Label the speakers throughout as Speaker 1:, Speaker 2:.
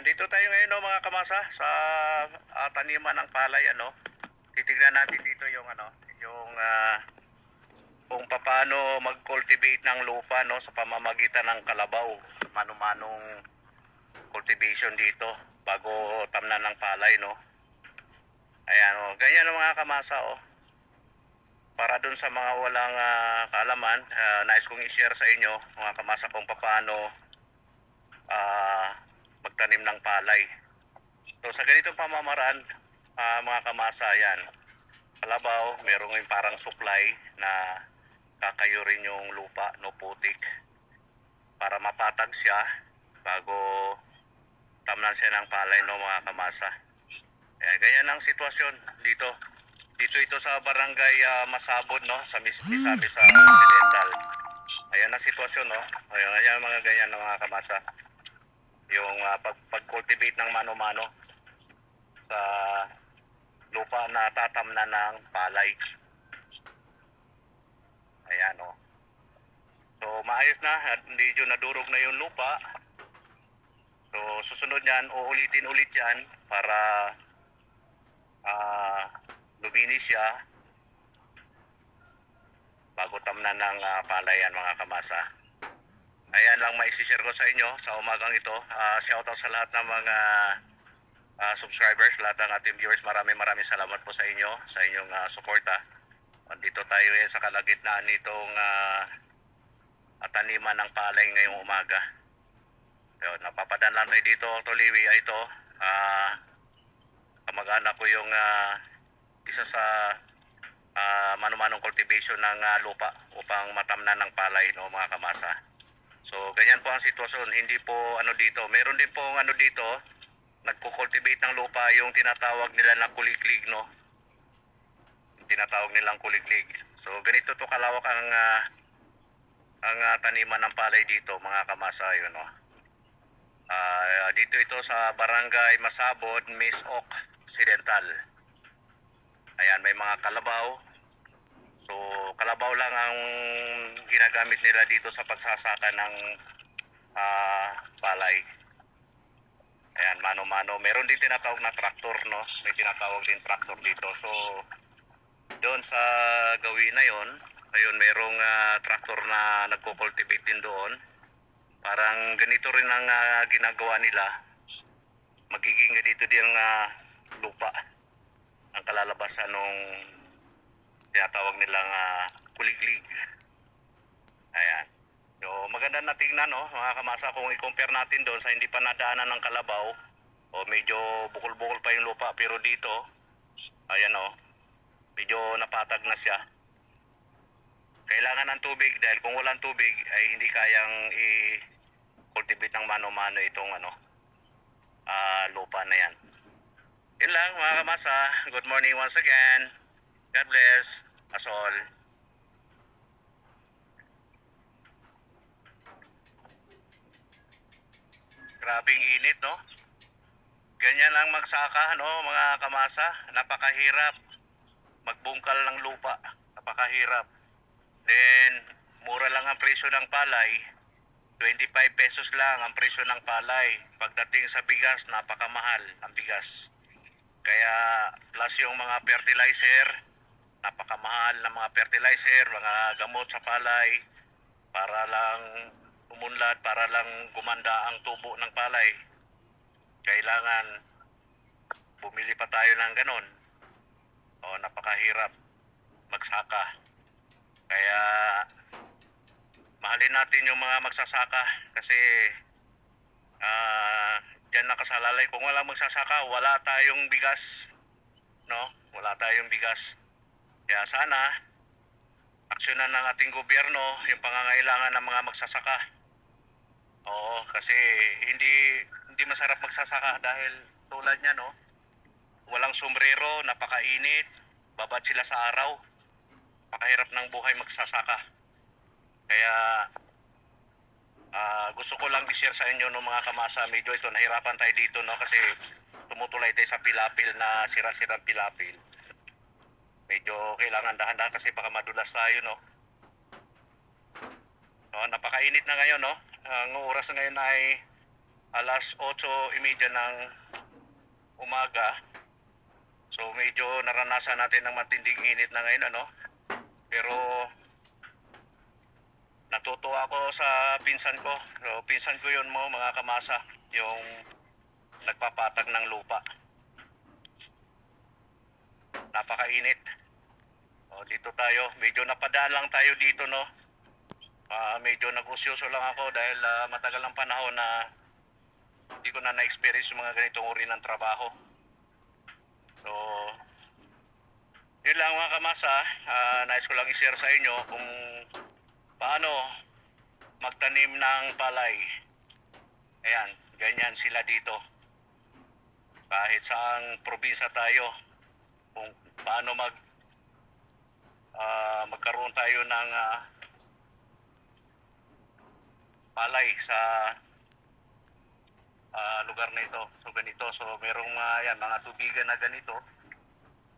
Speaker 1: Ayan, dito tayo ngayon no, mga kamasa sa taniman ng palay ano. Titingnan natin dito yung kung paano mag-cultivate ng lupa no sa pamamagitan ng kalabaw. Mano-manong cultivation dito bago tamnan ng palay no. Ayan oh, ganyan ang mga kamasa oh. Para dun sa mga walang kaalaman, nais kong i-share sa inyo mga kamasa kung paano magtanim ng palay. So sa ganitong pamamaraan, mga kamasa yan, kalabaw, merong yung parang suklay na kakayurin yung lupa, no putik, para mapatag siya bago tamnan siya ng palay no mga kamasa. Kaya ganyan ang sitwasyon dito. Dito ito sa barangay Masabod no, sa Misamis sa Occidental. Ayan ang sitwasyon no. Ayan mga ganyan no, mga kamasa. Yung pag-cultivate ng mano-mano sa lupa na tatamnan ng palay. Ayan o. So maayos na at medyo nadurog na yung lupa. So susunod yan, uulitin ulit yan para luminis siya bago tamnan ng palayan mga kamasa. Ayan lang maisishare ko sa inyo sa umagang ito. Shoutout sa lahat ng mga subscribers, lahat ng ating viewers. Maraming salamat po sa inyo, sa inyong suporta. Dito tayo sa kalagitnaan nitong taniman ng palay ngayong umaga. So, napapadan lang tayo dito, Toliwi. Ito, kamag-anak ko yung isa sa mano-manong cultivation ng lupa upang matamnan ng palay no mga kamasa. So ganyan po ang sitwasyon. Hindi po dito. Meron din po dito nagko-cultivate ng lupa yung tinatawag nila na kuliglig no. Tinatawag nilang kuliglig. So ganito to kalawak ang taniman ng palay dito mga kamasa yun no. Dito ito sa barangay Masabod, Misamis Occidental. Ayan, may mga kalabaw. So kalabaw lang ang ginagamit nila dito sa pagsasaka ng palay. Ayan, mano-mano. Meron din tinatawag na traktor no. May tinatawag din traktor dito. So doon sa gawin na yon, ayun merong traktor na nagko-cultivate din doon. Parang ganito rin ang ginagawa nila. Magiging ganito din ang lupa ang kalalabasan ng tinatawag nilang kuliglig. Ayan. So maganda na tingnan no, mga kamasa, kung i-compare natin doon sa hindi pa nadaanan ng kalabaw o medyo bukol-bukol pa yung lupa, pero dito ayan o, medyo napatag na siya. Kailangan ng tubig dahil kung walang tubig ay hindi kayang i-cultivate ng mano-mano itong lupa na yan. Yun lang mga kamasa. Good morning once again. God bless us all. Grabing init no. Ganyan lang magsaka no mga kamasa. Napakahirap magbungkal ng lupa. Napakahirap. Then mura lang ang presyo ng palay. 25 pesos lang ang presyo ng palay. Pagdating sa bigas, napakamahal ang bigas. Kaya plus yung mga fertilizer, napakamahal na mga fertilizer, mga gamot sa palay para lang umunlad, para lang gumanda ang tubo ng palay. Kailangan bumili pa tayo ng ganon. Napakahirap magsaka. Kaya mahalin natin yung mga magsasaka kasi diyan nakasalalay. Kung wala magsasaka, wala tayong bigas no, wala tayong bigas. Kaya sana aksyonan ng ating gobyerno yung pangangailangan ng mga magsasaka. Kasi hindi masarap magsasaka dahil tulad niya no, walang sombrero, napakainit, babad sila sa araw, napakahirap ng buhay magsasaka. Kaya gusto ko lang i-share sa inyo no mga kamasa, medyo ito nahirapan tayo dito no kasi tumutulay tayo sa pilapil na sira-sirang pilapil. Medyo kailangan dahan-dahan kasi baka madulas tayo no. Napakainit na ngayon no. Ang oras ngayon ay alas 8:30 ng umaga. So medyo naranasan natin ng matinding init na ngayon, ano. Pero natutuwa ako sa pinsan ko. So pinsan ko 'yun mo, mga kamasa, yung nagpapatag ng lupa. Napakainit. O, dito tayo. Medyo napadaan lang tayo dito, no. Medyo nag-usyoso lang ako dahil matagal ng panahon na hindi ko na na-experience yung mga ganitong uri ng trabaho. So, yun lang mga kamasa. Nais ko lang i-share sa inyo kung paano magtanim ng palay. Ayan, ganyan sila dito. Kahit saang probinsya tayo, kung paano magkaroon tayo ng palay sa lugar na ito. So ganito, so merong yan, mga tubigan na ganito.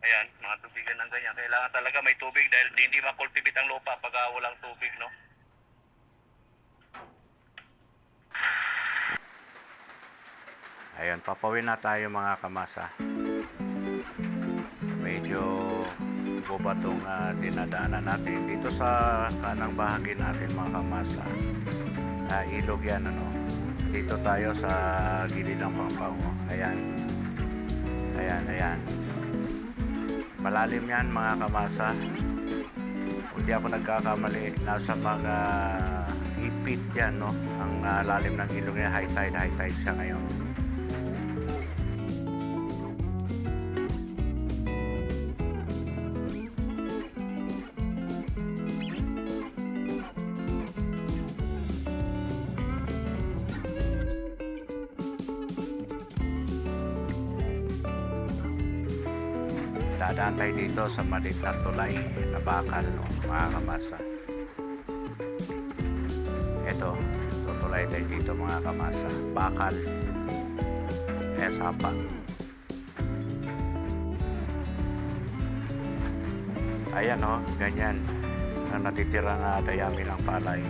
Speaker 1: Ayan, mga tubigan ng ganyan. Kailangan talaga may tubig dahil hindi makultivate ang lupa pag walang tubig, no? Ayan, papawin na tayo mga kamasa. Medyo guba itong dinadaanan natin dito sa kanang bahagi natin mga kamasa. Ilog yan, ano. Dito tayo sa gilid ng Pampanga. Ayan. Ayan. Malalim yan mga kamasa. Kung di ako nagkakamali, nasa mga ipit yan, no. Ang lalim ng ilog niya, high tide siya ngayon. Dadaan tayo dito sa maliit na tulay na bakal, no, mga kamasa. Ito, tutulay tayo dito mga kamasa. Bakal. Sapa. Ayan, no, ganyan ang natitirang dayami ng palay.